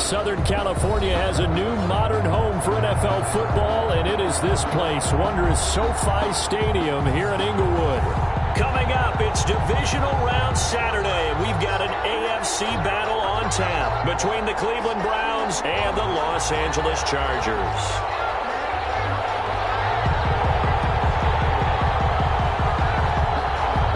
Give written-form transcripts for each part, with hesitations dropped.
Southern California has a new modern home for NFL football, and it is this place, wondrous SoFi Stadium here in Inglewood. Coming up, it's Divisional Round Saturday, and we've got an AFC battle on tap between the Cleveland Browns and the Los Angeles Chargers.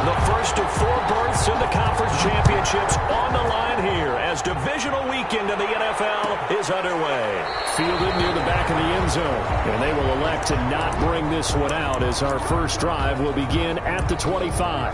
The first of 4 berths in the conference championships on the line here as divisional weekend in the NFL is underway. Fielded near the back of the end zone, and they will elect to not bring this one out as our first drive will begin at the 25.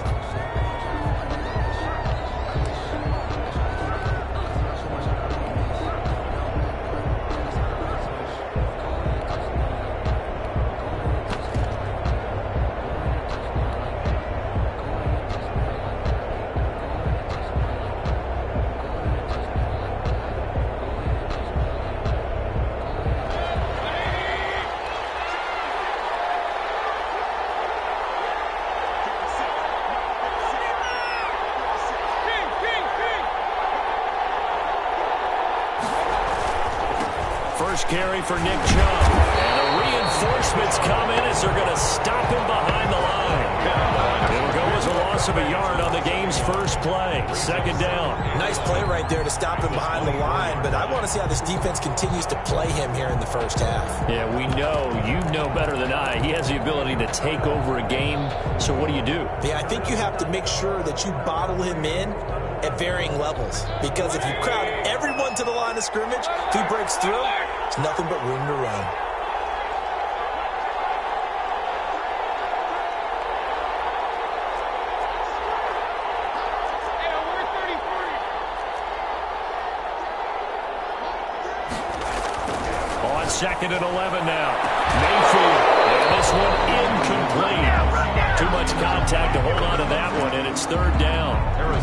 Carry for Nick Chubb. And the reinforcements come in as they're going to stop him behind the line. It'll go as a loss of a yard on the game's first play. Second down. Nice play right there to stop him behind the line, but I want to see how this defense continues to play him here in the first half. Yeah, we know, you know better than I, he has the ability to take over a game. So what do you do? Yeah, I think you have to make sure that you bottle him in at varying levels, because if you crowd everyone to the line of scrimmage, if he breaks through, it's nothing but room to run. On second and 11 now. Mayfield, and this one incomplete. Too much contact to hold on to that one, and it's third down.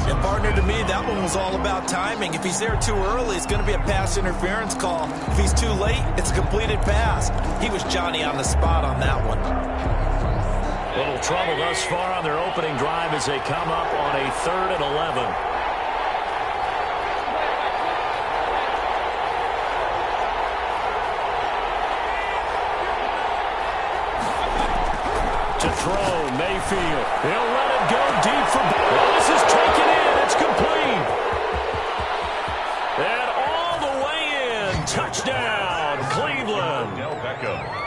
And partner, to me, that one was all about timing. If he's there too early, it's going to be a pass interference call. If he's too late, it's a completed pass. He was Johnny on the spot on that one. Little trouble thus far on their opening drive as they come up on a 3rd and 11. To throw, Mayfield. He'll let it go deep for... This is taken in. It's complete. And all the way in. Touchdown, Cleveland.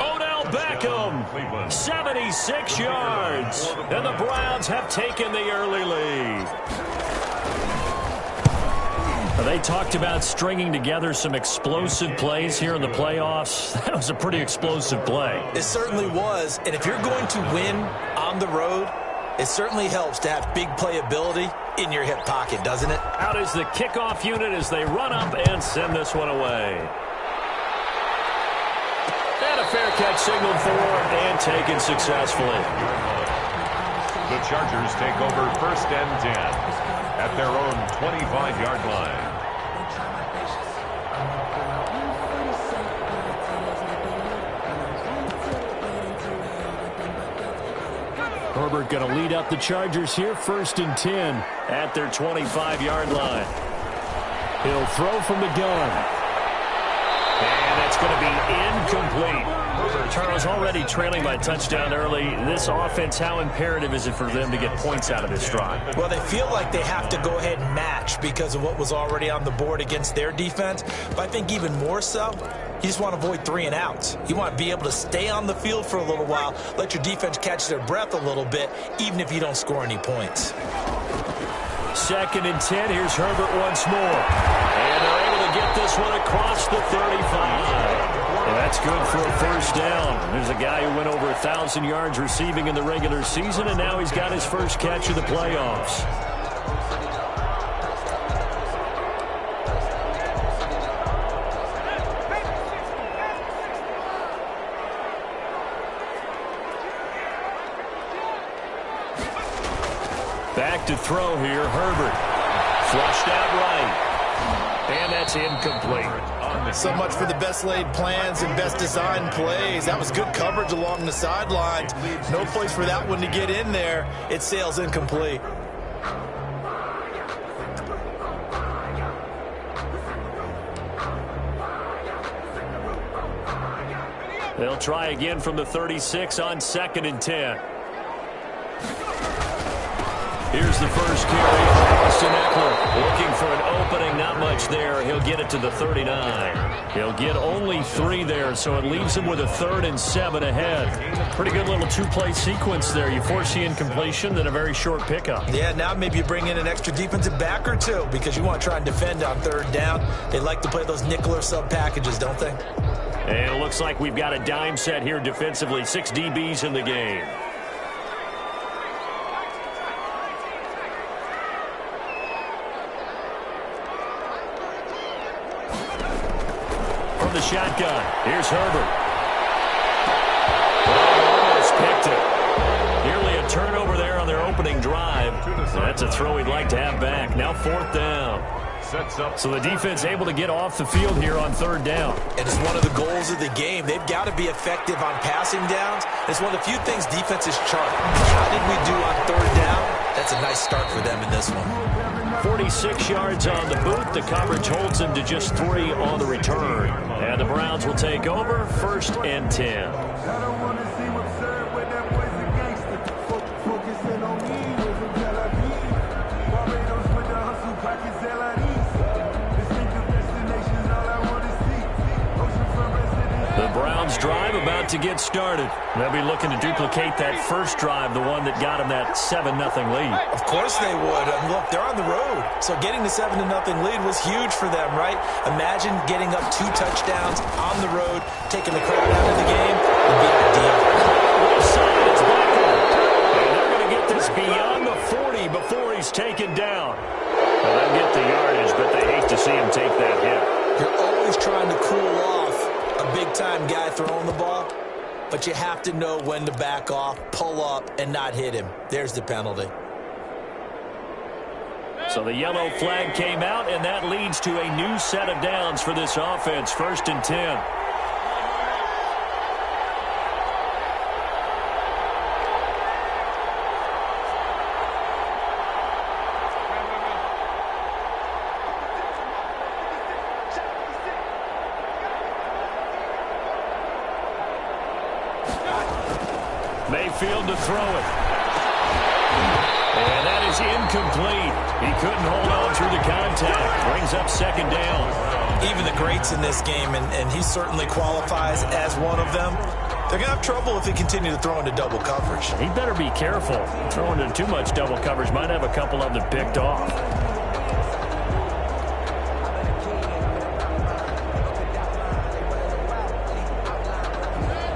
Odell Beckham. 76 yards. And the Browns have taken the early lead. They talked about stringing together some explosive plays here in the playoffs. That was a pretty explosive play. It certainly was. And if you're going to win on the road, it certainly helps to have big playability in your hip pocket, doesn't it? Out is the kickoff unit as they run up and send this one away. And a fair catch signaled for and taken successfully. The Chargers take over 1st and 10 at their own 25-yard line. Herbert going to lead up the Chargers here, 1st and 10 at their 25-yard line. He'll throw from the gun. And that's going to be incomplete. Charles already trailing by touchdown early. This offense, how imperative is it for them to get points out of this drive? Well, they feel like they have to go ahead and match because of what was already on the board against their defense. But I think even more so, you just want to avoid 3 and outs. You want to be able to stay on the field for a little while, let your defense catch their breath a little bit, even if you don't score any points. 2nd and 10. Here's Herbert once more. And they're able to get this one across the 35. Well, that's good for a 1st down. There's a guy who went over 1,000 yards receiving in the regular season, and now he's got his first catch of the playoffs. Back to throw here, Herbert. Flushed out right. And that's incomplete. So much for the best laid plans and best designed plays. That was good coverage along the sidelines. No place for that one to get in there. It sails incomplete. They'll try again from the 36 on 2nd and 10. Here's the first carry. Austin Eckler looking for an opening. Not much there. He'll get it to the 39. He'll get only 3 there, so it leaves him with a 3rd and 7 ahead. Pretty good little 2-play sequence there. You force the incompletion, then a very short pickup. Yeah, now maybe you bring in an extra defensive back or 2 because you want to try and defend on 3rd down. They like to play those nickel or sub packages, don't they? And it looks like we've got a dime set here defensively. 6 DBs in the game. The shotgun. Here's Herbert. Almost picked it. Nearly a turnover there on their opening drive. That's a throw he'd like to have back. Now 4th down. So the defense able to get off the field here on 3rd down. And it's one of the goals of the game. They've got to be effective on passing downs. It's one of the few things defenses chart. How did we do on 3rd down? That's a nice start for them in this one. 46 yards on the boot. The coverage holds him to just 3 on the return. And the Browns will take over 1st and 10. Drive about to get started. They'll be looking to duplicate that first drive, the one that got them that 7-0 lead. Of course they would. Look, they're on the road, so getting the 7-0 lead was huge for them, right? Imagine getting up 2 touchdowns on the road, taking the crowd out of the game would be ideal. Left side is back up. And they're going to get this beyond the 40 before he's taken down. Well, they'll get the yardage, but they hate to see him take that hit. You're always trying to cool off a big-time guy throwing the ball, but you have to know when to back off, pull up, and not hit him. There's the penalty. So the yellow flag came out, and that leads to a new set of downs for this offense. 1st and 10. Mayfield to throw it. And that is incomplete. He couldn't hold on through the contact. Brings up 2nd down. Even the greats in this game, and he certainly qualifies as one of them, they're going to have trouble if they continue to throw into double coverage. He better be careful. Throwing into too much double coverage might have a couple of them picked off.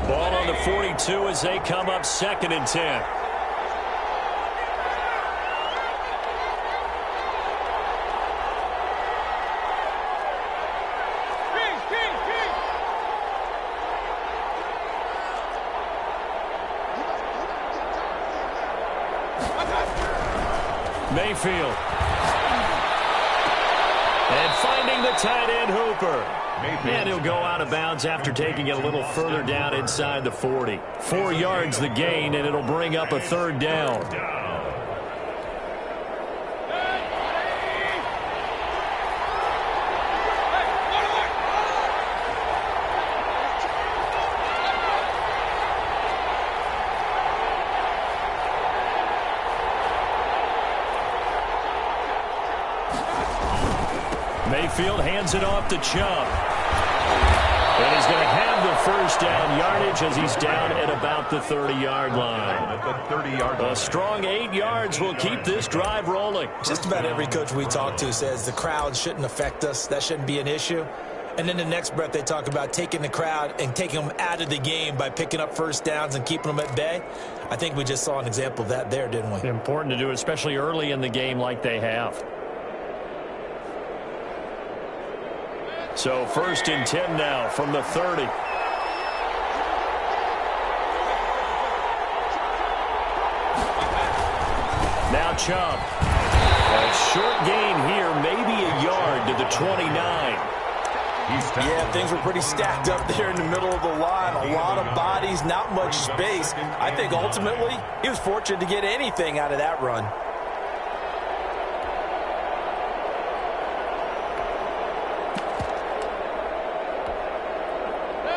Ball on the 42 as they come up 2nd and 10. Mayfield. And finding the tight end Hooper. And he'll go out of bounds after taking it a little further down inside the 40. 4 yards the gain, and it'll bring up a 3rd down. Mayfield hands it off to Chubb. And he's going to have the 1st down yardage as he's down at about the 30-yard line. A strong 8 yards will keep this drive rolling. Just about every coach we talk to says the crowd shouldn't affect us. That shouldn't be an issue. And then the next breath they talk about taking the crowd and taking them out of the game by picking up 1st downs and keeping them at bay. I think we just saw an example of that there, didn't we? Important to do, especially early in the game like they have. So 1st and 10 now from the 30. Now Chubb. A short gain here, maybe a yard to the 29. Yeah, things were pretty stacked up there in the middle of the line. A lot of bodies, not much space. I think ultimately he was fortunate to get anything out of that run.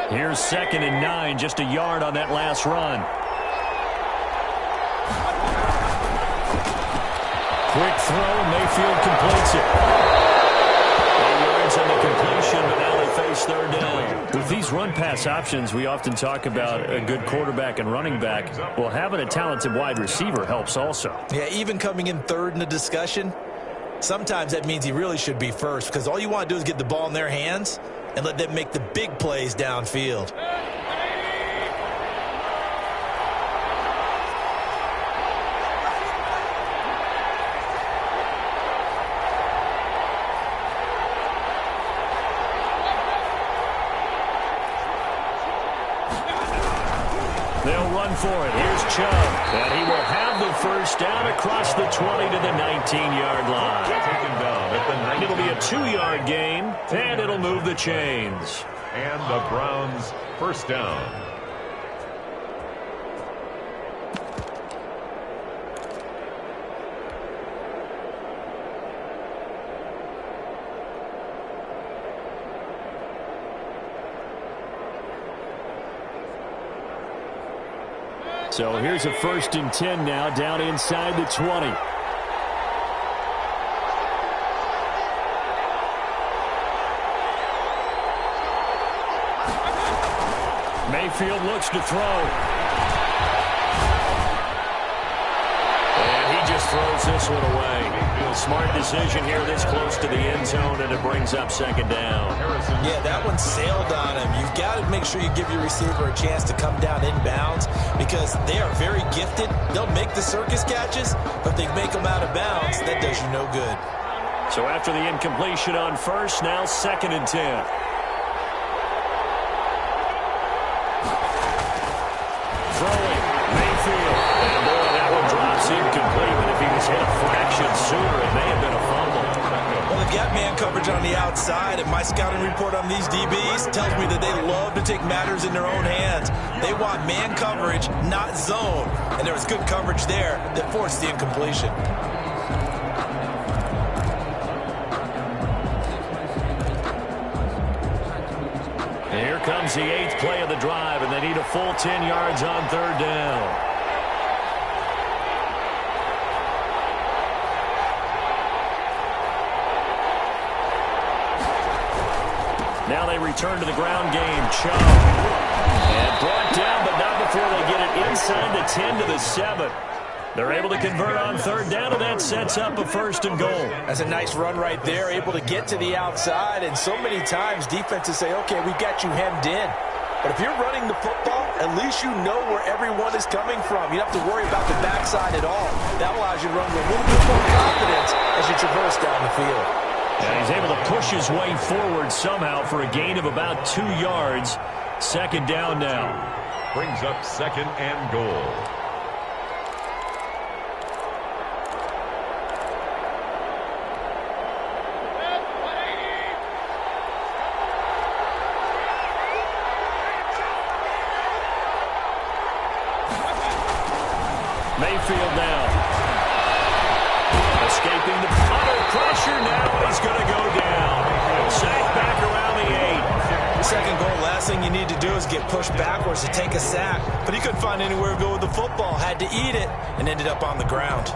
Here's 2nd and 9, just a yard on that last run. Quick throw, Mayfield completes it. 8 yards on the completion, but now they face 3rd down. With these run-pass options, we often talk about a good quarterback and running back. Well, having a talented wide receiver helps also. Yeah, even coming in 3rd in the discussion, sometimes that means he really should be first, because all you want to do is get the ball in their hands and let them make the big plays downfield. They'll run for it. Here's Chubb. And he will have the 1st down across the 20 to the 19-yard line. Taken down at the 19. It'll be a 2-yard gain, and it'll move the chains. And the Browns 1st down. So here's a 1st and 10 now, down inside the 20. Mayfield looks to throw. And he just throws this one away. Smart decision here this close to the end zone, and it brings up 2nd down. Yeah, that one sailed on him. You've got to make sure you give your receiver a chance to come down inbounds because they are very gifted. They'll make the circus catches, but if they make them out of bounds, that does you no good. So after the incompletion on 1st, now 2nd and 10. Throwing, Mayfield. And boy, that one drops incomplete, but if he was hit a fraction sooner, it may have been a fumble. Well, they've got man coverage on the outside, and my scouting report on these DBs tells me that they love to take matters in their own hands. They want man coverage, not zone. And there was good coverage there that forced the incompletion. Here comes the 8th play of the drive, and they need a full 10 yards on 3rd down. Now they return to the ground game. Chubb. And brought down, but not before they get it inside the 10 to the 7. They're able to convert on 3rd down, and that sets up a 1st and goal. That's a nice run right there, able to get to the outside. And so many times defenses say, okay, we've got you hemmed in. But if you're running the football, at least you know where everyone is coming from. You don't have to worry about the backside at all. That allows you to run with a little bit more confidence as you traverse down the field. And he's able to push his way forward somehow for a gain of about 2 yards. 2nd down now. Brings up 2nd and goal. Mayfield now. Escaping the under pressure now. He's going to go down. Sacked back around the 8. 2nd goal, last thing you need to do is get pushed backwards to take a sack. But he couldn't find anywhere to go with the football. Had to eat it and ended up on the ground.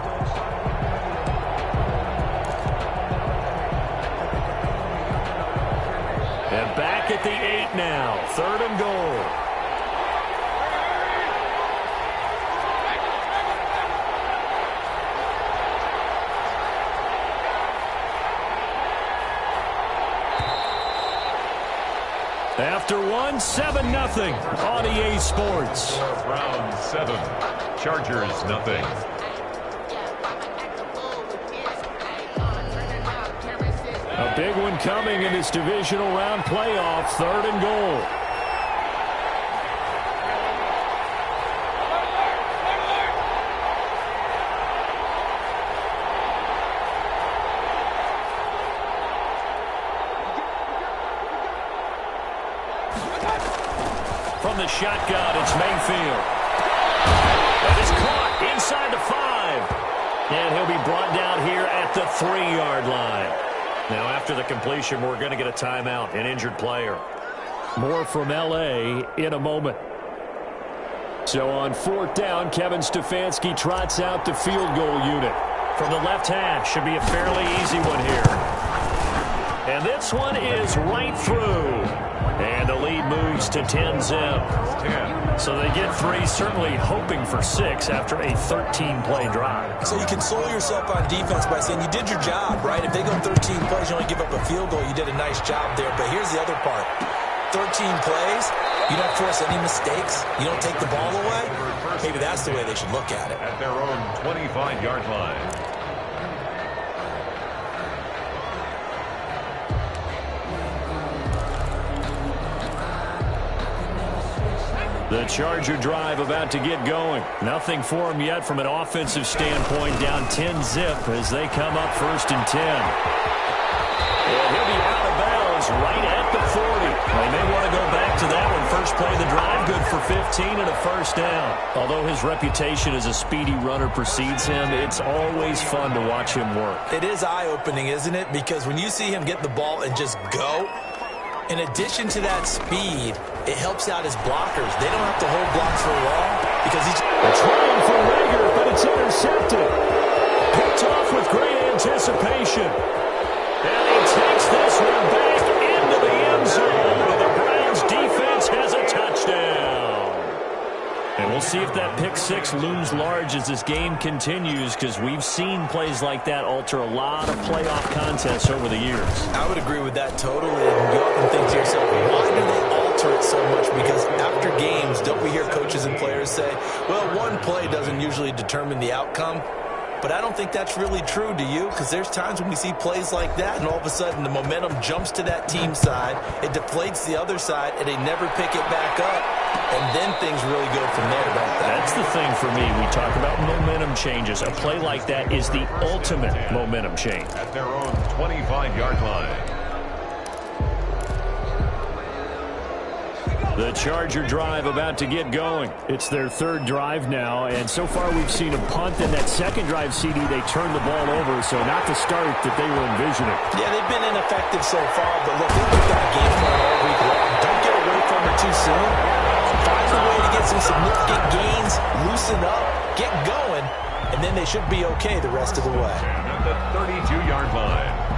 And back at the 8 now. 3rd and goal. After 7-0 on EA Sports. Browns 7, Chargers 0. A big one coming in this divisional round playoff. 3rd and goal. From the shotgun, it's Mayfield. That is caught inside the 5. And he'll be brought down here at the 3-yard line. Now, after the completion, we're going to get a timeout, an injured player. More from L.A. in a moment. So on 4th down, Kevin Stefanski trots out the field goal unit. From the left hash, should be a fairly easy one here. And this one is right through. And the lead moves to 10-zip. So they get 3, certainly hoping for 6 after a 13-play drive. So you console yourself on defense by saying you did your job, right? If they go 13 plays, you only give up a field goal, you did a nice job there. But here's the other part. 13 plays, you don't force any mistakes, you don't take the ball away. Maybe that's the way they should look at it. At their own 25-yard line. The Charger drive about to get going. Nothing for them yet from an offensive standpoint, down 10-zip as they come up 1st and 10. And he'll be out of bounds right at the 40. They may want to go back to that one. First play of the drive, good for 15 and a 1st down. Although his reputation as a speedy runner precedes him, it's always fun to watch him work. It is eye-opening, isn't it? Because when you see him get the ball and just go, in addition to that speed, it helps out his blockers. They don't have to hold blocks for long because he's trying for Rager, but it's intercepted. Picked off with great anticipation. And he takes this one back into the end zone. And the Browns defense has a touchdown. And we'll see if that pick 6 looms large as this game continues, because we've seen plays like that alter a lot of playoff contests over the years. I would agree with that totally. And you often think to yourself, why do they alter it so much? Because after games, don't we hear coaches and players say, well, one play doesn't usually determine the outcome? But I don't think that's really true, do you? Because there's times when we see plays like that, and all of a sudden the momentum jumps to that team side, it deflates the other side, and they never pick it back up, and then things really go from there. That's the thing for me. We talk about momentum changes. A play like that is the ultimate momentum change. At their own 25-yard line. The Charger drive about to get going. It's their 3rd drive now, and so far we've seen a punt. In that 2nd drive, CD, they turned the ball over, so not the start that they were envisioning. Yeah, they've been ineffective so far, but look, they've looked at a game plan all week long. Don't get away from it too soon. Find a way to get some significant gains, loosen up, get going, and then they should be okay the rest of the way. At the 32-yard line.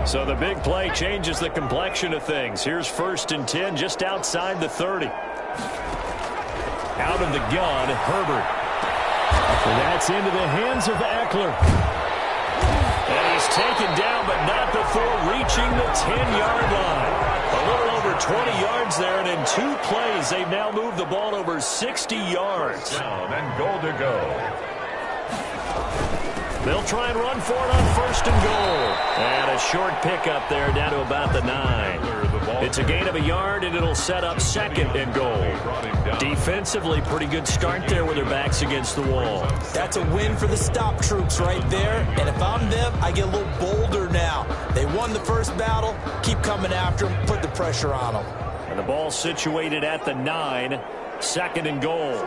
So the big play changes the complexion of things. Here's 1st and 10 just outside the 30. Out of the gun, Herbert. And that's into the hands of Eckler. And he's taken down, but not before reaching the 10-yard line. A little over 20 yards there, and in 2 plays, they've now moved the ball over 60 yards. Down and goal to go. They'll try and run for it on 1st and goal. And a short pickup there down to about the 9. It's a gain of a yard, and it'll set up 2nd and goal. Defensively, pretty good start there with their backs against the wall. That's a win for the stop troops right there. And if I'm them, I get a little bolder now. They won the first battle. Keep coming after them. Put the pressure on them. And the ball situated at the 9. 2nd and goal.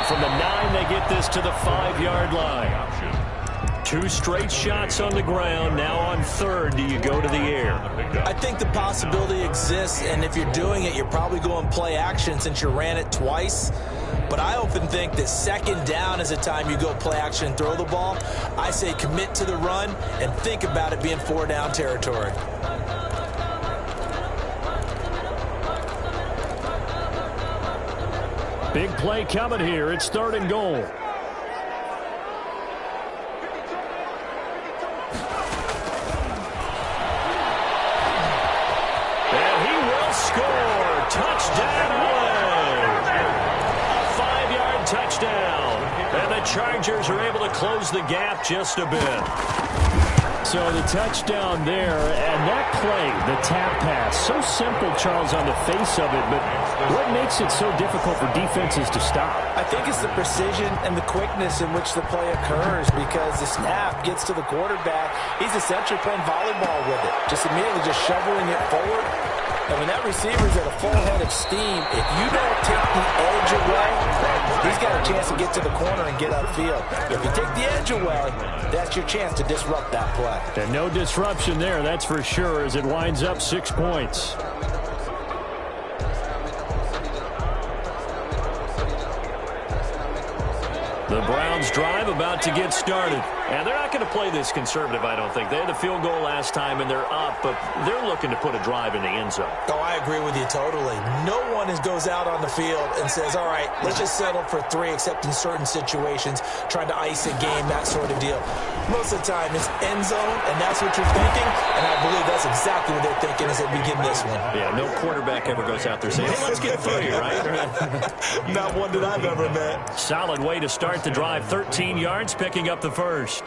From the 9, they get this to the 5-yard line. 2 straight shots on the ground. Now on 3rd, do you go to the air? I think the possibility exists, and if you're doing it, you're probably going play action since you ran it twice. But I often think that 2nd down is the time you go play action and throw the ball. I say commit to the run and think about it being 4-down territory. Big play coming here. It's 3rd and goal. And he will score. Touchdown, Wade. A 5-yard touchdown. And the Chargers are able to close the gap just a bit. So the touchdown there, and that play, the tap pass, so simple, Charles, on the face of it, but what makes it so difficult for defenses to stop? I think it's the precision and the quickness in which the play occurs, because the snap gets to the quarterback. He's essentially playing volleyball with it, just immediately just shoveling it forward. And when that receiver's at a full head of steam, if you don't take the edge away, he's got a chance to get to the corner and get upfield. If you take the edge away, that's your chance to disrupt that play. And no disruption there, that's for sure, as it winds up 6 points. The Browns drive about to get started. And they're not going to play this conservative, I don't think. They had a field goal last time, and they're up, but they're looking to put a drive in the end zone. Oh, I agree with you totally. No one goes out on the field and says, all right, let's just settle for 3, except in certain situations, trying to ice a game, that sort of deal. Most of the time, it's end zone, and that's what you're thinking, and I believe that's exactly what they're thinking as they begin this one. Yeah, no quarterback ever goes out there saying, hey, let's get through here, right? Not one that I've ever met. Solid way to start the drive. 13 yards, picking up the first.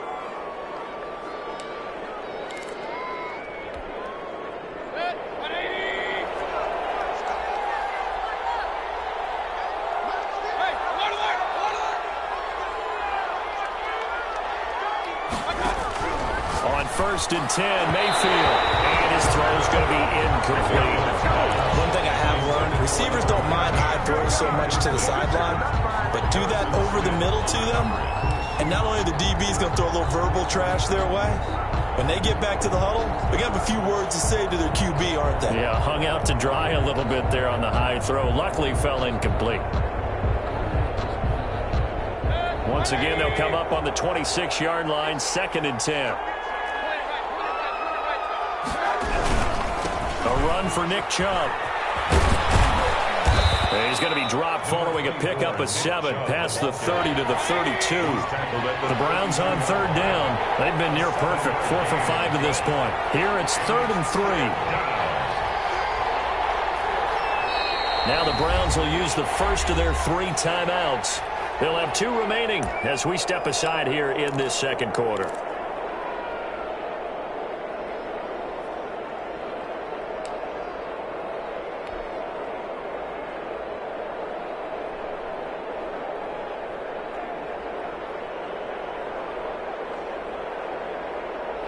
On 1st and 10, Mayfield. And his throw's going to be incomplete. One thing I have learned, receivers don't mind high throws so much to the sideline, but do that over the middle to them, and not only the DB's going to throw a little verbal trash their way, when they get back to the huddle, they're going to have a few words to say to their QB, aren't they? Yeah, hung out to dry a little bit there on the high throw. Luckily, fell incomplete. Once again, they'll come up on the 26-yard line, 2nd and 10. A run for Nick Chubb. He's going to be dropped following a pickup of 7 past the 30 to the 32. The Browns on 3rd down. They've been near perfect, 4 for 5 to this point. Here it's 3rd and 3. Now the Browns will use the first of their 3 timeouts. They'll have 2 remaining as we step aside here in this second quarter.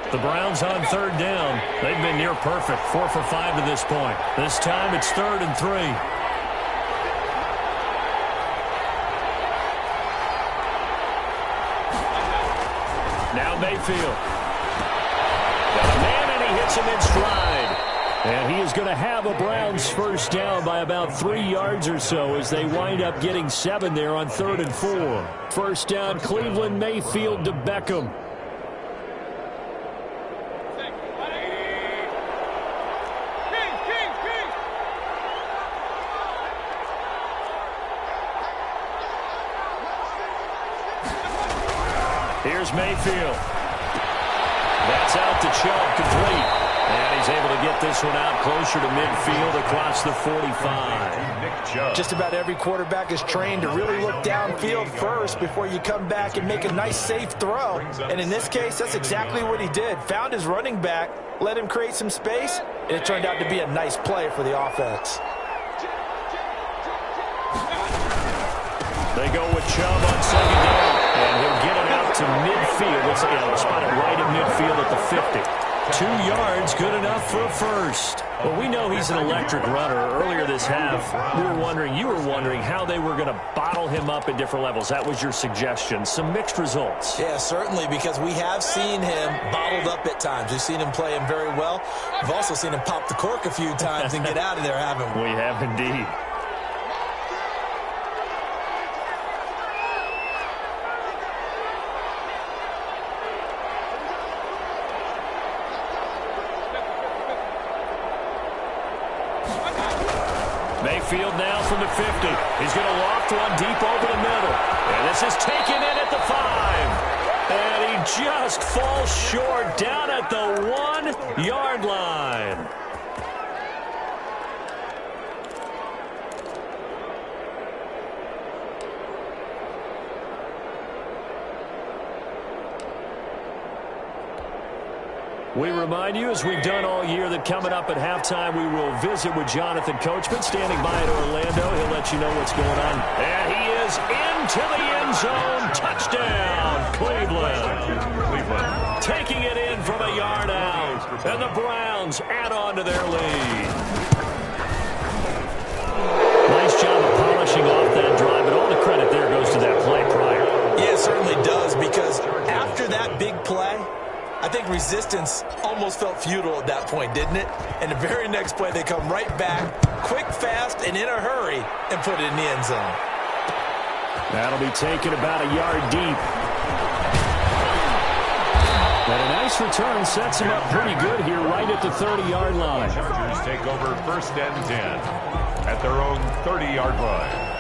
The Browns on 3rd down. They've been near perfect, 4 for 5 to this point. This time it's 3rd and 3. Now Mayfield. Got a man, and he hits him in stride. And he is going to have a Browns first down by about 3 yards or so as they wind up getting 7 there on 3rd and 4. First down, Cleveland, Mayfield to Beckham. Here's Mayfield. That's out to Chubb, complete. And he's able to get this one out closer to midfield across the 45. Just about every quarterback is trained to really look downfield first before you come back and make a nice, safe throw. And in this case, that's exactly what he did. Found his running back, let him create some space, and it turned out to be a nice play for the offense. They go with Chubb on 2nd down. And he'll get it out to midfield. Let's spot it right at midfield at the 50. 2 yards, good enough for a first. Well, we know he's an electric runner. Earlier this half, you were wondering how they were going to bottle him up at different levels. That was your suggestion. Some mixed results. Yeah, certainly, because we have seen him bottled up at times. We've seen him play him very well. We've also seen him pop the cork a few times and get out of there, haven't we? We have indeed. Mayfield now from the 50. He's going to loft one deep over the middle. And this is taken in at the 5. And he just falls short down at the 1-yard line. We remind you, as we've done all year, that coming up at halftime, we will visit with Jonathan Coachman, standing by at Orlando. He'll let you know what's going on. And he is into the end zone. Touchdown, Cleveland. Taking it in from a yard out. And the Browns add on to their lead. Nice job of polishing off that drive, but all the credit there goes to that play prior. Yeah, it certainly does, because after that big play, I think resistance almost felt futile at that point, didn't it? And the very next play, they come right back, quick, fast, and in a hurry, and put it in the end zone. That'll be taken about a yard deep. And a nice return sets him up pretty good here right at the 30-yard line. Chargers take over 1st and 10 at their own 30-yard line.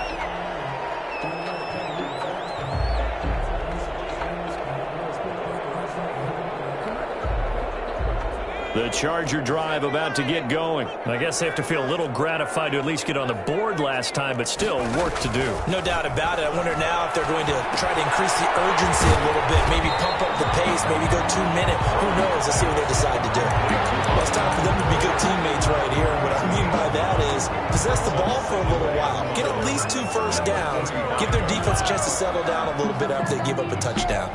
The Charger drive about to get going. I guess they have to feel a little gratified to at least get on the board last time, but still work to do. No doubt about it. I wonder now if they're going to try to increase the urgency a little bit, maybe pump up the pace, maybe go 2 minutes. Who knows? Let's see what they decide to do. Well, it's time for them to be good teammates right here. And what I mean by that is possess the ball for a little while. Get at least 2 first downs. Give their defense a chance to settle down a little bit after they give up a touchdown.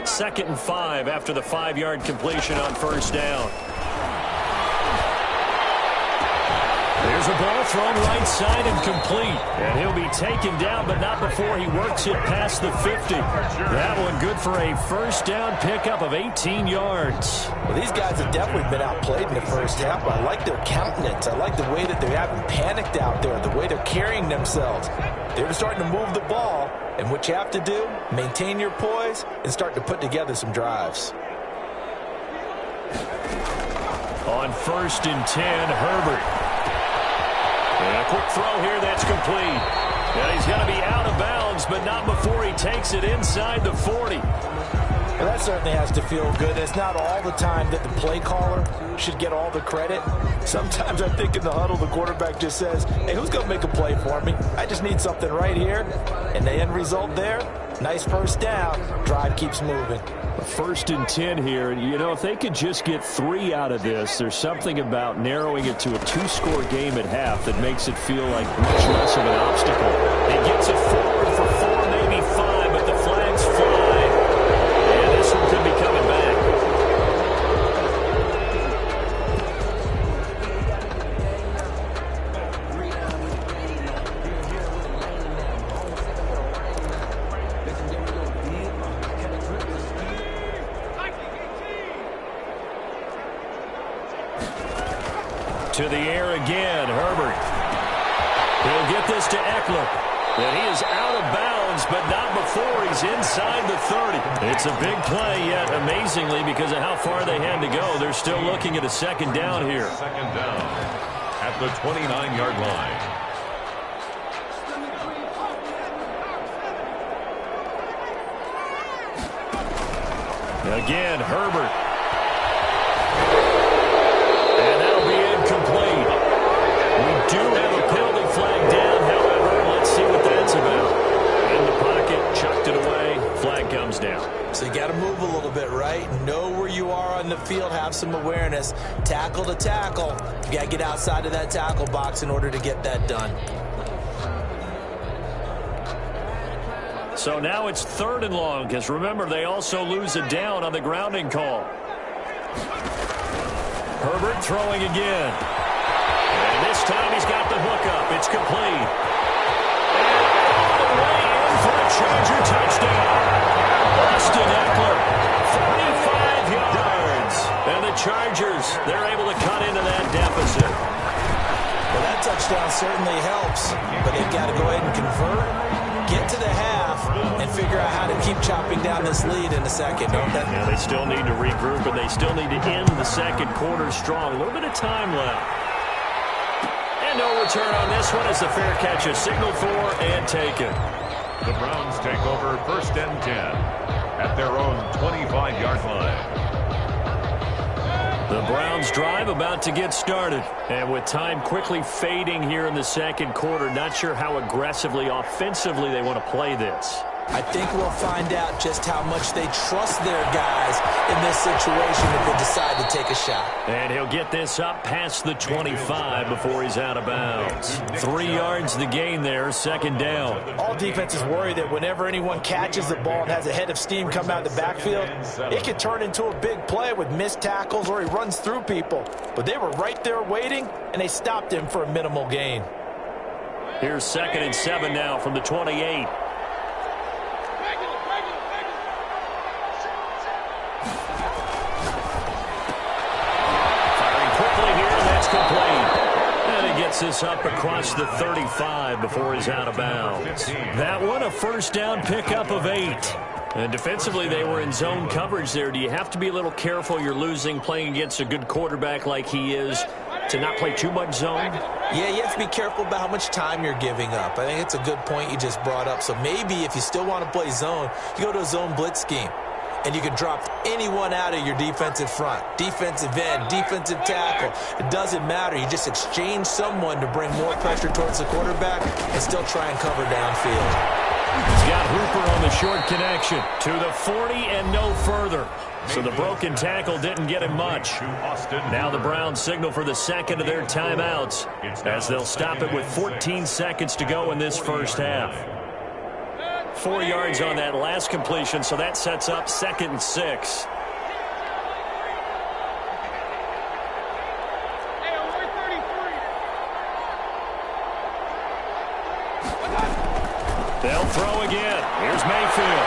Second and 5 after the 5-yard completion on first down. There's a ball thrown right side and complete. And he'll be taken down, but not before he works it past the 50. That one good for a first down pickup of 18 yards. Well, these guys have definitely been outplayed in the first half, but I like their countenance. I like the way that they haven't panicked out there, the way they're carrying themselves. They're starting to move the ball, and what you have to do, maintain your poise and start to put together some drives. On 1st and 10, Herbert. And a quick throw here that's complete. And he's going to be out of bounds, but not before he takes it inside the 40. Well, that certainly has to feel good. It's not all the time that the play caller should get all the credit. Sometimes I think in the huddle, the quarterback just says, hey, who's going to make a play for me? I just need something right here. And the end result there, nice first down. Drive keeps moving. 1st and 10 here. You know, if they could just get 3 out of this, there's something about narrowing it to a 2-score game at half that makes it feel like much less of an obstacle. He gets it forward for 4, maybe 5, but the flags fly. And this one could be coming back. To the air again, Herbert. He'll get this to Eckler. And he is out of bounds, but not before he's inside the 30. It's a big play, yet amazingly, because of how far they had to go, they're still looking at a second down here. Second down at the 29-yard line. Again, Herbert. And that'll be incomplete. We do have a penalty flag down, however. Let's see what that's about. In the pocket, chucked it away. Flag comes down. So you got to move a little bit, right? Know where you are on the field. Have some awareness. Tackle to tackle. You got to get outside of that tackle box in order to get that done. So now it's 3rd and long, because remember, they also lose a down on the grounding call. Herbert throwing again. And this time he's got the hookup. It's complete. And all the way in for a Charger touchdown. Austin Eckler, 45 yards. And the Chargers, they're able to cut into that deficit. Well, that touchdown certainly helps, but they've got to go ahead and convert, get to the half, and figure out how to keep chopping down this lead in the second, don't they? Yeah, they still need to regroup, and they still need to end the second quarter strong. A little bit of time left. And no return on this one as the fair catch is signaled for and taken. The Browns take over 1st and 10 at their own 25-yard line. The Browns drive about to get started. And with time quickly fading here in the second quarter, not sure how aggressively, offensively they want to play this. I think we'll find out just how much they trust their guys in this situation if they decide to take a shot. And he'll get this up past the 25 before he's out of bounds. 3 yards the gain there, second down. All defenses worry that whenever anyone catches the ball and has a head of steam come out of the backfield, it can turn into a big play with missed tackles or he runs through people. But they were right there waiting, and they stopped him for a minimal gain. Here's 2nd and 7 now from the 28. This up across the 35 before he's out of bounds. That one, a first down pickup of 8. And defensively, they were in zone coverage there. Do you have to be a little careful? You're losing playing against a good quarterback like he is to not play too much zone? Yeah, you have to be careful about how much time you're giving up. I think it's a good point you just brought up. So maybe if you still want to play zone, you go to a zone blitz scheme. And you can drop anyone out of your defensive front. Defensive end, defensive tackle. It doesn't matter. You just exchange someone to bring more pressure towards the quarterback and still try and cover downfield. He's got Hooper on the short connection to the 40 and no further. So the broken tackle didn't get him much. Now the Browns signal for the second of their timeouts as they'll stop it with 14 seconds to go in this first half. 4 yards on that last completion, so that sets up 2nd and 6. They'll throw again. Here's Mayfield.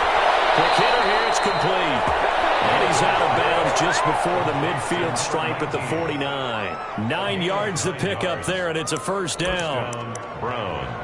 Quick hitter here, it's complete. And he's out of bounds just before the midfield stripe at the 49. 9 yards the pickup there, and it's a first down. Browns.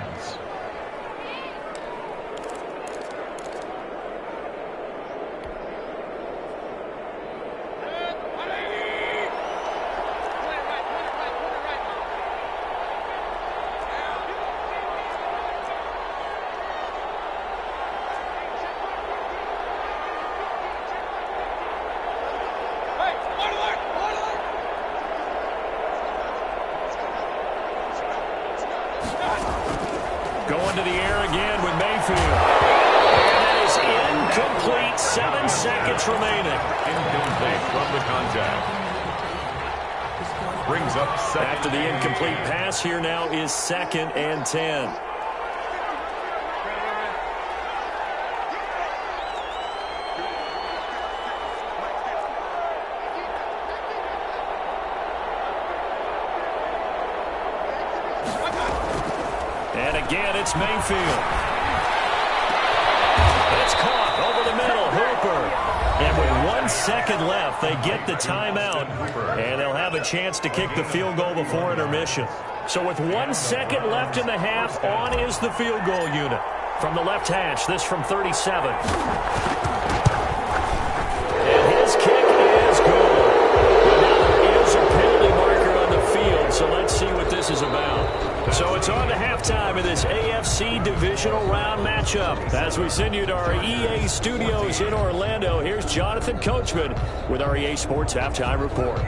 Going to the air again with Mayfield. And that is incomplete. 7 seconds remaining. Incomplete from the contact. Brings up second. After the incomplete pass, here now is 2nd and 10. And again, it's Mayfield. It's caught over the middle. Hooper. And with 1 second left, they get the timeout. And they'll have a chance to kick the field goal before intermission. So with 1 second left in the half, on is the field goal unit. From the left hash, this from 37. And his kick is good. Now there is a penalty marker on the field, so let's see what this is about. So it's on to halftime of this AFC divisional round matchup. As we send you to our EA studios in Orlando, here's Jonathan Coachman with our EA Sports Halftime Report.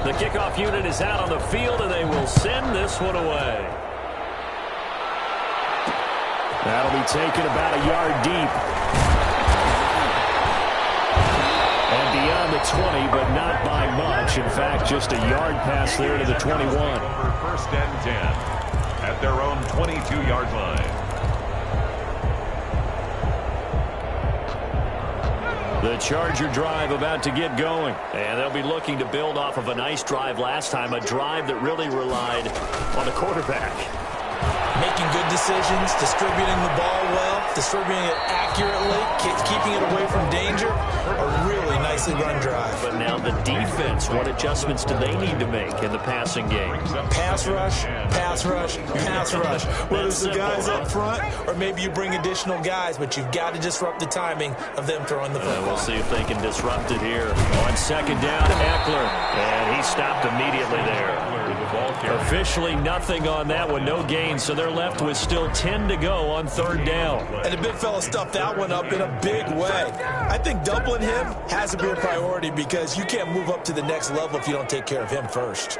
The kickoff unit is out on the field, and they will send this one away. That'll be taken about a yard deep. And beyond the 20, but not by much. In fact, just a yard pass there to the 21. Over 1st and 10 at their own 22-yard line. The Charger drive about to get going. And they'll be looking to build off of a nice drive last time, a drive that really relied on the quarterback. Making good decisions, distributing the ball well, distributing it accurately, keeping it away from danger. A really nicely run drive. But now the defense, what adjustments do they need to make in the passing game? Pass rush, pass rush, pass rush. Whether it's the guys up front or maybe you bring additional guys, but you've got to disrupt the timing of them throwing the football. We'll see if they can disrupt it here. On second down, Eckler. And he stopped immediately there. Officially nothing on that one, no gain, so they're left with still 10 to go on third down. And the big fella stuffed that one up in a big way. I think doubling him has to be a priority because you can't move up to the next level if you don't take care of him first.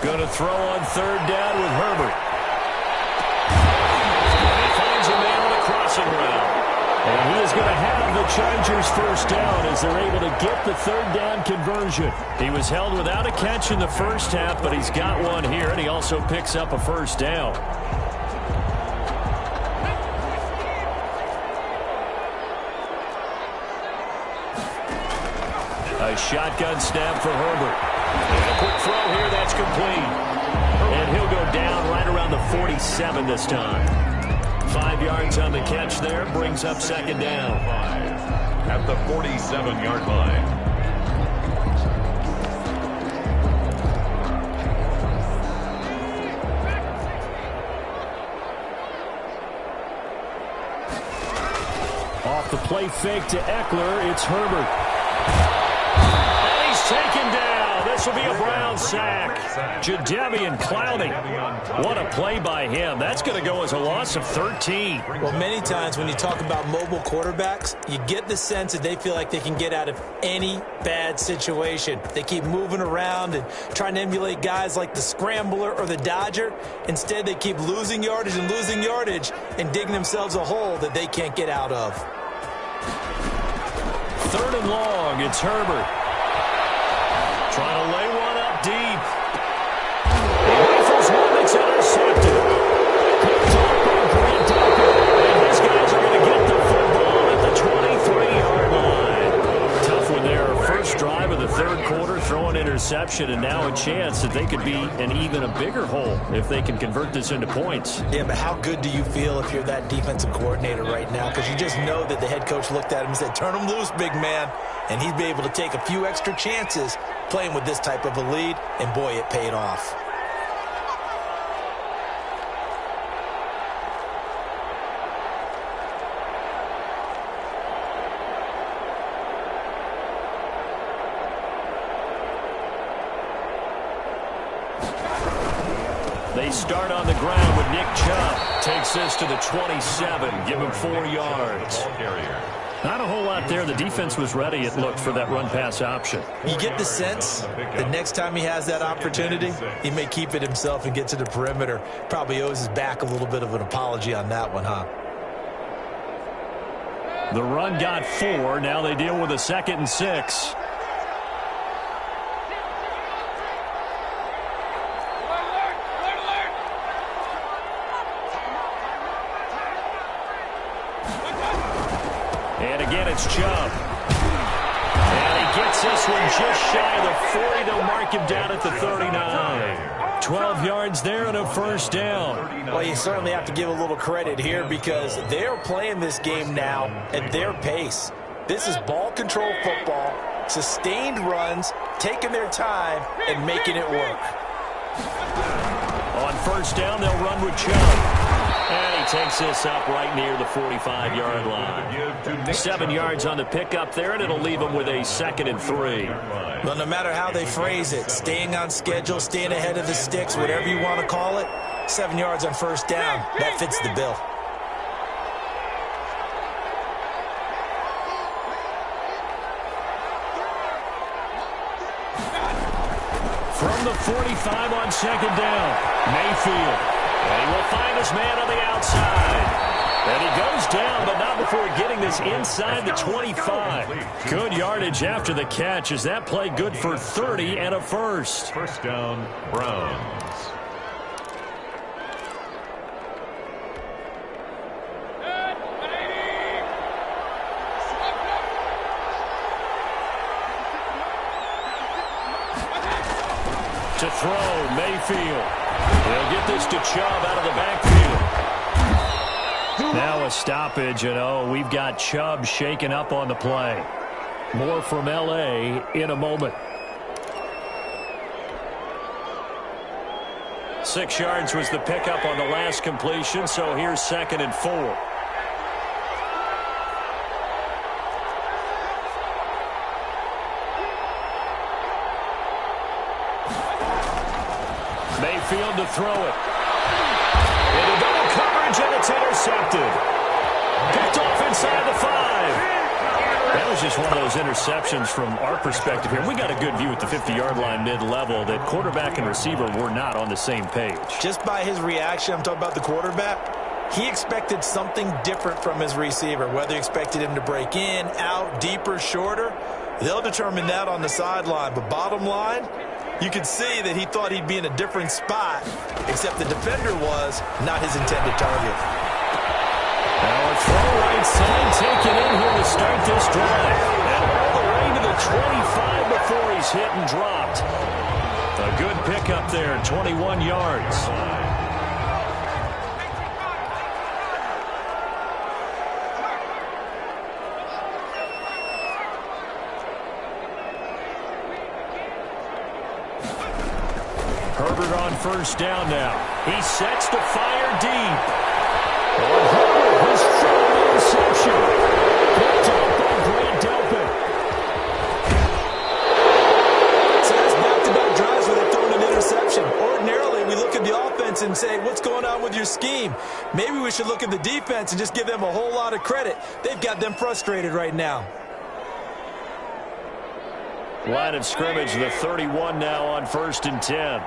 Going to throw on third down with Herbert. And he finds a man on a crossing route. And he is going to have the Chargers first down as they're able to get the third down conversion. He was held without a catch in the first half, but he's got one here, and he also picks up a first down. A shotgun snap for Herbert. And a quick throw here, that's complete. And he'll go down right around the 47 this time. 5 yards on the catch there, brings up second down. At the 47-yard line. Off the play fake to Eckler, it's Herbert. And he's taken down. This will be a Brown sack. Jadeveon Clowney. What a play by him. That's going to go as a loss of 13. Well, many times when you talk about mobile quarterbacks, you get the sense that they feel like they can get out of any bad situation. They keep moving around and trying to emulate guys like the Scrambler or the Dodger. Instead, they keep losing yardage and digging themselves a hole that they can't get out of. Third and long, it's Herbert. Trying to lay one up deep. He rifles one that's intercepted. Picked up by Grant Tucker. And these guys are going to get the football at the 23-yard line. Tough one there. First drive of the third quarter, throwing interception, and now a chance that they could be in even a bigger hole if they can convert this into points. Yeah, but how good do you feel if you're that defensive coordinator right now? Because you just know that the head coach looked at him and said, turn him loose, big man. And he'd be able to take a few extra chances playing with this type of a lead, and boy, it paid off. They start on the ground with Nick Chubb. Takes this to the 27, give him 4 yards. Not a whole lot there. The defense was ready, it looked, for that run-pass option. You get the sense that next time he has that opportunity, he may keep it himself and get to the perimeter. Probably owes his back a little bit of an apology on that one, huh? The run got 4. Now they deal with a 2nd and 6. And again, it's Chubb. And he gets this one just shy of the 40. They'll mark him down at the 39. 12 yards there and a first down. Well, you certainly have to give a little credit here because they're playing this game now at their pace. This is ball control football, sustained runs, taking their time, and making it work. On first down, they'll run with Chubb. And he takes this up right near the 45-yard line. 7 yards on the pickup there, and it'll leave him with a 2nd and 3. Well, no matter how they phrase it, staying on schedule, staying ahead of the sticks, whatever you want to call it, 7 yards on first down, that fits the bill. From the 45 on second down, Mayfield. And he will find his man on the outside. And he goes down, but not before getting this inside the 25. Good yardage after the catch. Is that play good for 30 and a first? First down, Browns. To throw, Mayfield. They'll get this to Chubb out of the backfield. Now a stoppage, and we've got Chubb shaken up on the play. More from L.A. in a moment. 6 yards was the pickup on the last completion, so here's 2nd and 4. Mayfield to throw it. Into double coverage, and it's intercepted. Picked off inside the 5. That was just one of those interceptions from our perspective here. We got a good view at the 50-yard line mid-level that quarterback and receiver were not on the same page. Just by his reaction, I'm talking about the quarterback, he expected something different from his receiver, whether he expected him to break in, out, deeper, shorter. They'll determine that on the sideline. But bottom line, you could see that he thought he'd be in a different spot, except the defender was not his intended target. Now a throw right side taken in here to start this drive. And all the way to the 25 before he's hit and dropped. A good pickup there, 21 yards. Herbert on first down now. He sets to fire deep. Herbert, his third interception. Picked up by Grant Delpit. So that's back-to-back drives where they're throwing an interception. Ordinarily, we look at the offense and say, what's going on with your scheme? Maybe we should look at the defense and just give them a whole lot of credit. They've got them frustrated right now. Line of scrimmage, the 31 now on 1st and 10.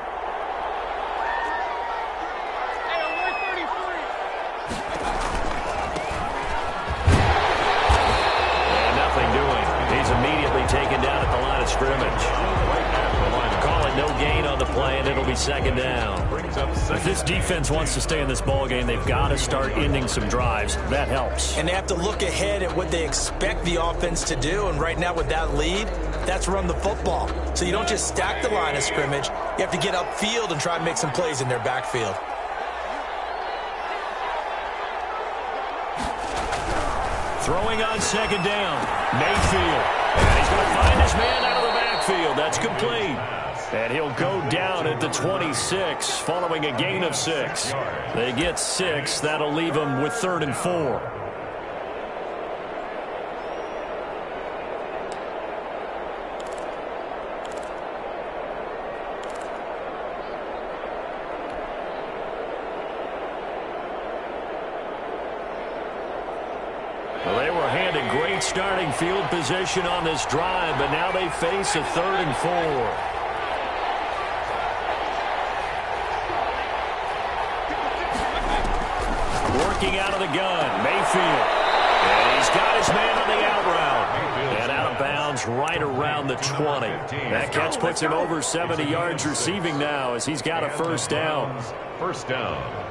Taken down at the line of scrimmage. Call it no gain on the play, and it'll be 2nd down. If this defense wants to stay in this ballgame, they've got to start ending some drives. That helps. And they have to look ahead at what they expect the offense to do. And right now with that lead, that's run the football. So you don't just stack the line of scrimmage. You have to get upfield and try and make some plays in their backfield. Throwing on 2nd down. Mayfield. And he's going to find his man out of the backfield. That's complete. And he'll go down at the 26 following a gain of 6. They get 6. That'll leave them with 3rd and 4. Well, they were handed great starting field position on this drive, but now they face a 3rd and 4. Working out of the gun, Mayfield. And he's got his man on the out route. And out of bounds right around the 20. That catch puts him over 70 yards receiving now as he's got a 1st down. 1st down.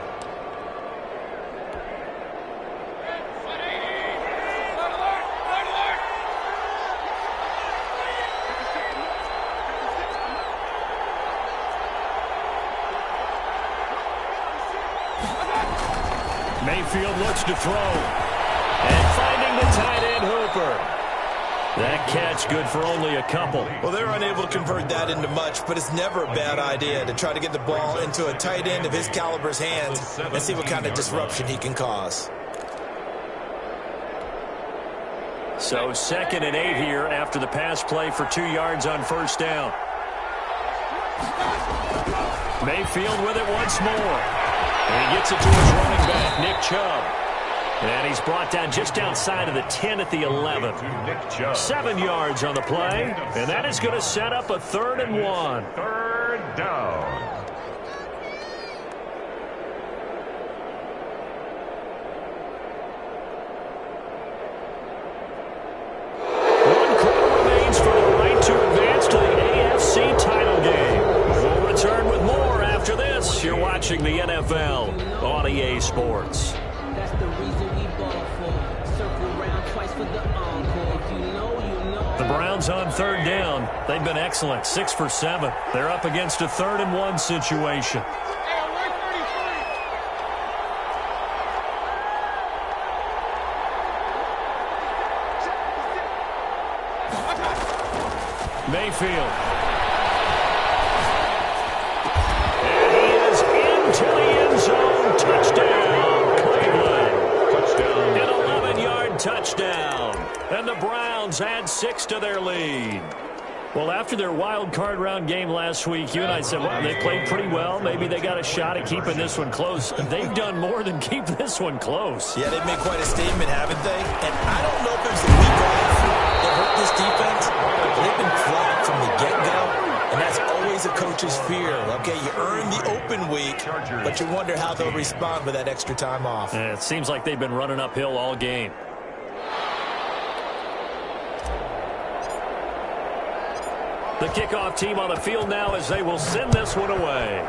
Mayfield looks to throw. And finding the tight end Hooper. That catch good for only a couple. Well, they're unable to convert that into much, but it's never a bad idea to try to get the ball into a tight end of his caliber's hands and see what kind of disruption he can cause. So 2nd and 8 here after the pass play for 2 yards on 1st down. Mayfield with it once more. And he gets it to his running back, Nick Chubb. And he's brought down just outside of the 10 at the 11. 7 yards on the play. And that is going to set up a 3rd and 1. 3rd down. One quarter remains for the right to advance to the AFC title game. We'll return with more after this. You're watching the NFL on EA Sports. That's the reason we ball for. Circle round twice for the encore. If you know, you know. The Browns on 3rd down. They've been excellent, 6 for 7. They're up against a 3rd and 1 situation. Mayfield. And he is into the end zone. Touchdown, Cleveland. Touchdown. An 11-yard touchdown. And the Browns add 6 to their lead. Well, after their wild card round game last week, you and I said, well, they played pretty well. Maybe they got a shot at keeping this one close. And they've done more than keep this one close. Yeah, they've made quite a statement, haven't they? And I don't know if there's a week off that hurt this defense. They've been flat from the get-go. And that's always a coach's fear. Okay, you earn the open week, but you wonder how they'll respond with that extra time off. It seems like they've been running uphill all game. The kickoff team on the field now as they will send this one away.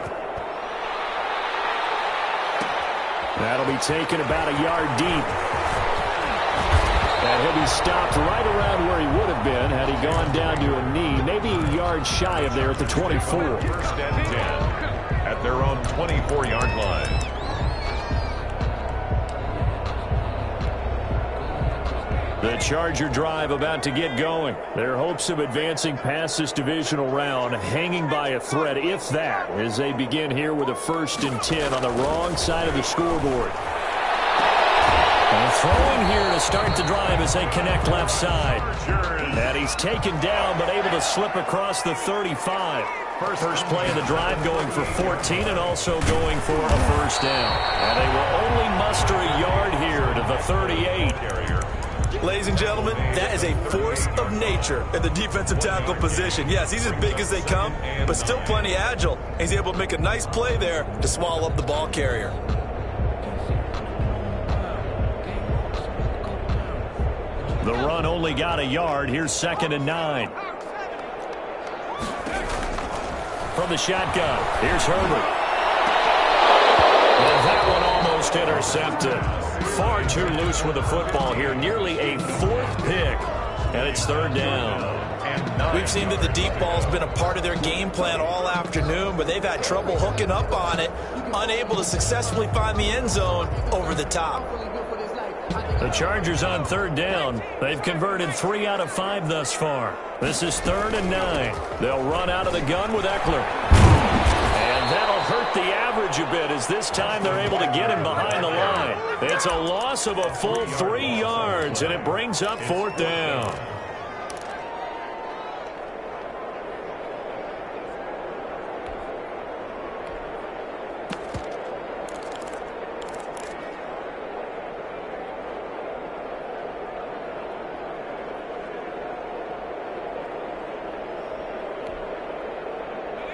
That'll be taken about a yard deep. And he'll be stopped right around where he would have been had he gone down to a knee, maybe a yard shy of there at the 24. First and 10 at their own 24-yard line. The Charger drive about to get going. Their hopes of advancing past this divisional round hanging by a thread, if that, as they begin here with a 1st and 10 on the wrong side of the scoreboard. And throwing here to start the drive as they connect left side. And he's taken down but able to slip across the 35. First play of the drive going for 14 and also going for a 1st down. And they will only muster a yard here to the 38. Ladies and gentlemen, that is a force of nature at the defensive tackle position. Yes, he's as big as they come, but still plenty agile. He's able to make a nice play there to swallow up the ball carrier. The run only got a yard. Here's 2nd and 9. From the shotgun, here's Herbert. And that one almost intercepted. Far too loose with the football here. Nearly a 4th pick. And it's 3rd down. We've seen that the deep ball's been a part of their game plan all afternoon, but they've had trouble hooking up on it, unable to successfully find the end zone over the top. The Chargers on 3rd down. They've converted 3 out of 5 thus far. This is 3rd and 9. They'll run out of the gun with Eckler. And that'll hurt the average a bit as this time they're able to get him behind the line. It's a loss of a full 3 yards, and it brings up 4th down.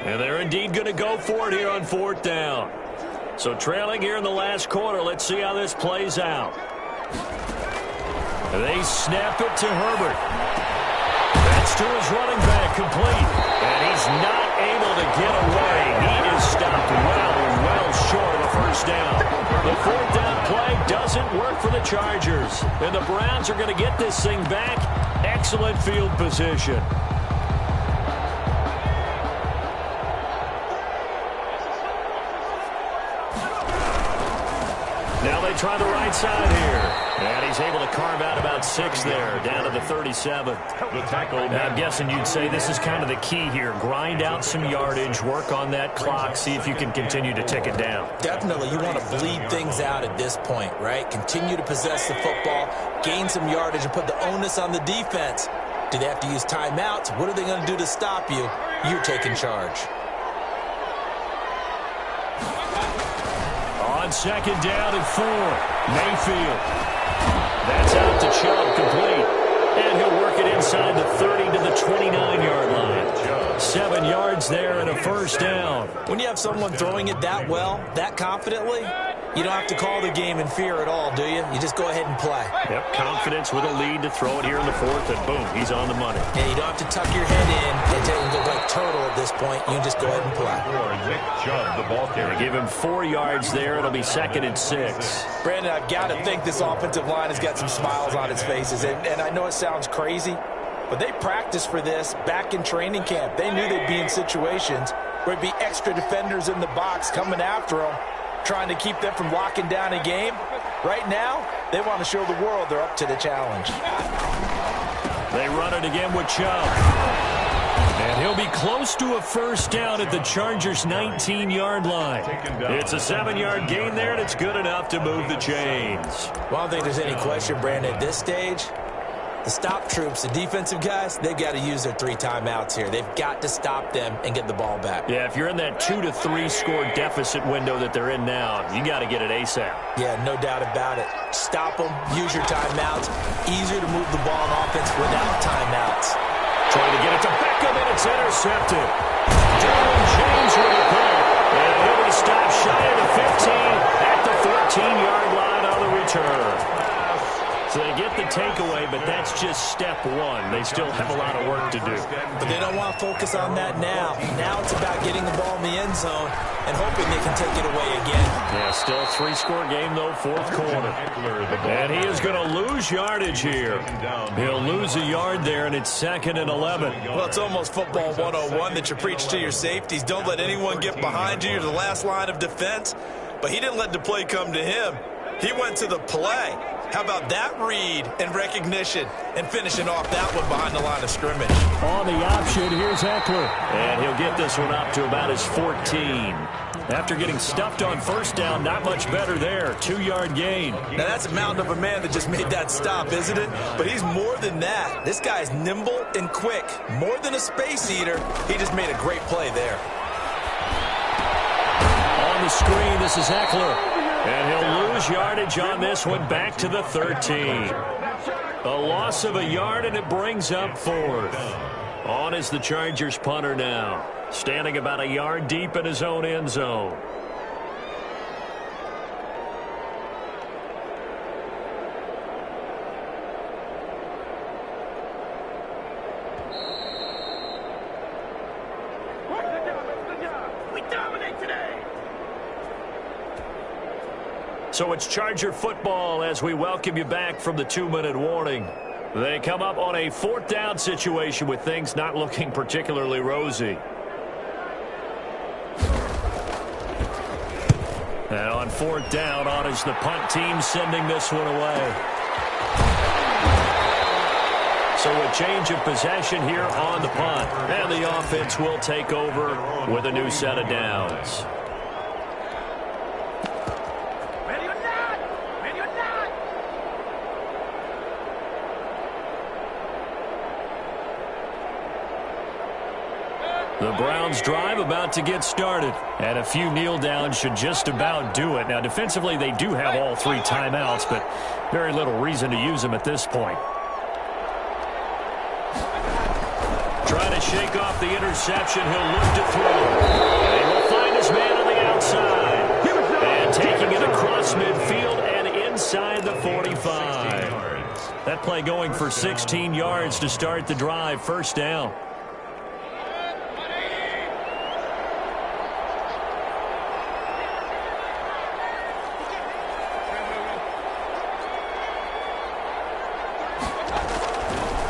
And they're indeed going to go for it here on 4th down. So trailing here in the last quarter, let's see how this plays out. They snap it to Herbert. That's to his running back, complete. And he's not able to get away. He is stopped well short of a 1st down. The 4th down play doesn't work for the Chargers. And the Browns are going to get this thing back. Excellent field position. Now they try the right side here. And he's able to carve out about 6 there, down to the 37. Now, I'm guessing you'd say this is kind of the key here. Grind out some yardage, work on that clock, see if you can continue to tick it down. Definitely. You want to bleed things out at this point, right? Continue to possess the football, gain some yardage, and put the onus on the defense. Do they have to use timeouts? What are they going to do to stop you? You're taking charge. On 2nd down and 4, Mayfield. That's out to Chubb, complete. And he'll work it inside the 30 to the 29-yard line. 7 yards there and a 1st down. When you have someone throwing it that well, that confidently, you don't have to call the game in fear at all, do you? You just go ahead and play. Yep, confidence with a lead to throw it here in the 4th, and boom, he's on the money. Yeah, you don't have to tuck your head in and look like turtle at this point. You just go ahead and play. Nick Chubb, the ball carrier. Give him 4 yards there. It'll be 2nd and 6. Brandon, I've got to think this offensive line has got some smiles on its faces. And I know it sounds crazy, but they practiced for this back in training camp. They knew they'd be in situations where it'd be extra defenders in the box coming after them, trying to keep them from locking down a game. Right now, they want to show the world they're up to the challenge. They run it again with Chubb. close to a first down at the Chargers' 19-yard line. It's a 7-yard gain there, and it's good enough to move the chains. Well, I don't think there's any question, Brandon, at this stage. The stop troops, the defensive guys, they've got to use their 3 timeouts here. They've got to stop them and get the ball back. Yeah, if you're in that 2 to 3 score deficit window that they're in now, you got to get it ASAP. Yeah, no doubt about it. Stop them, use your timeouts. Easier to move the ball on offense without timeouts. Trying to get it to Beckham, and it's intercepted. Derwin James with a pick. And he'll be stopped shy of the 15 at the 14-yard line on the return. So they get the takeaway, but that's just step one. They still have a lot of work to do. But they don't want to focus on that now. Now it's about getting the ball in the end zone and hoping they can take it away again. Yeah, still a 3-score game, though, fourth quarter. And he is going to lose yardage here. He'll lose a yard there, and it's 2nd and 11. Well, it's almost football 101 that you preach to your safeties. Don't let anyone get behind you. You're the last line of defense. But he didn't let the play come to him. He went to the play. How about that read and recognition and finishing off that one behind the line of scrimmage? On the option, here's Eckler. And he'll get this one up to about his 14. After getting stuffed on first down, not much better there. 2-yard gain. Now, that's a mountain of a man that just made that stop, isn't it? But he's more than that. This guy's nimble and quick. More than a space eater. He just made a great play there. On the screen, this is Eckler. And he'll lose yardage on this one, back to the 13. A loss of a yard, and it brings up 4th. On is the Chargers punter now, standing about a yard deep in his own end zone. So it's Charger football as we welcome you back from the 2-minute warning. They come up on a 4th down situation with things not looking particularly rosy. And on 4th down, on is the punt team sending this one away. So a change of possession here on the punt. And the offense will take over with a new set of downs. The Browns drive about to get started. And a few kneel downs should just about do it. Now, defensively, they do have all 3 timeouts, but very little reason to use them at this point. Trying to shake off the interception. He'll look to throw. And he will find his man on the outside. And taking it across midfield and inside the 45. That play going for 16 yards to start the drive. First down.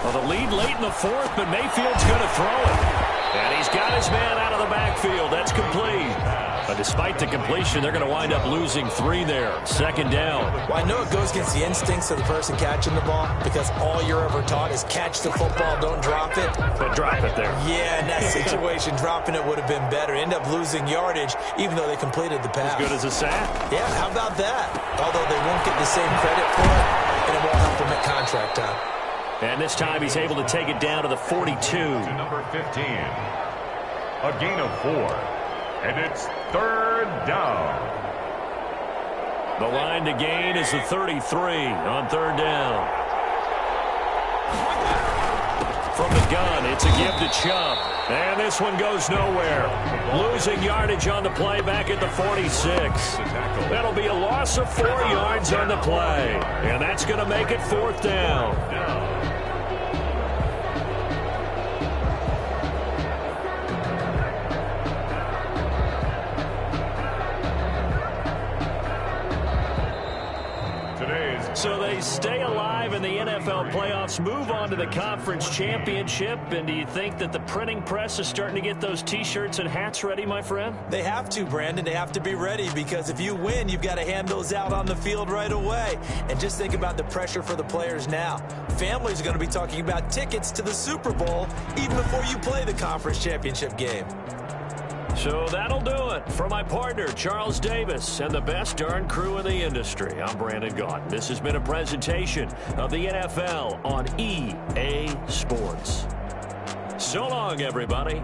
Well, the lead late in the 4th, but Mayfield's going to throw it. And he's got his man out of the backfield. That's complete. But despite the completion, they're going to wind up losing 3 there. 2nd down. Well, I know it goes against the instincts of the person catching the ball because all you're ever taught is catch the football, don't drop it. But drop it there. Yeah, in that situation, dropping it would have been better. End up losing yardage, even though they completed the pass. As good as a sack. Yeah, how about that? Although they won't get the same credit for it, and it won't help them at contract time. And this time he's able to take it down to the 42. To number 15. A gain of 4. And it's 3rd down. The line to gain is the 33 on 3rd down. From the gun, it's a give to Chubb. And this one goes nowhere. Losing yardage on the play back at the 46. That'll be a loss of 4 yards on the play. And that's going to make it 4th down. So they stay alive in the NFL NFL playoffs move on to the conference championship. And do you think that the printing press is starting to get those T-shirts and hats ready, my friend? They have to, Brandon. They have to be ready because if you win, you've got to hand those out on the field right away. And just think about the pressure for the players now. Families are going to be talking about tickets to the Super Bowl even before you play the conference championship game. So that'll do it. For my partner, Charles Davis, and the best darn crew in the industry, I'm Brandon Gaudin. This has been a presentation of the NFL on EA Sports. So long, everybody.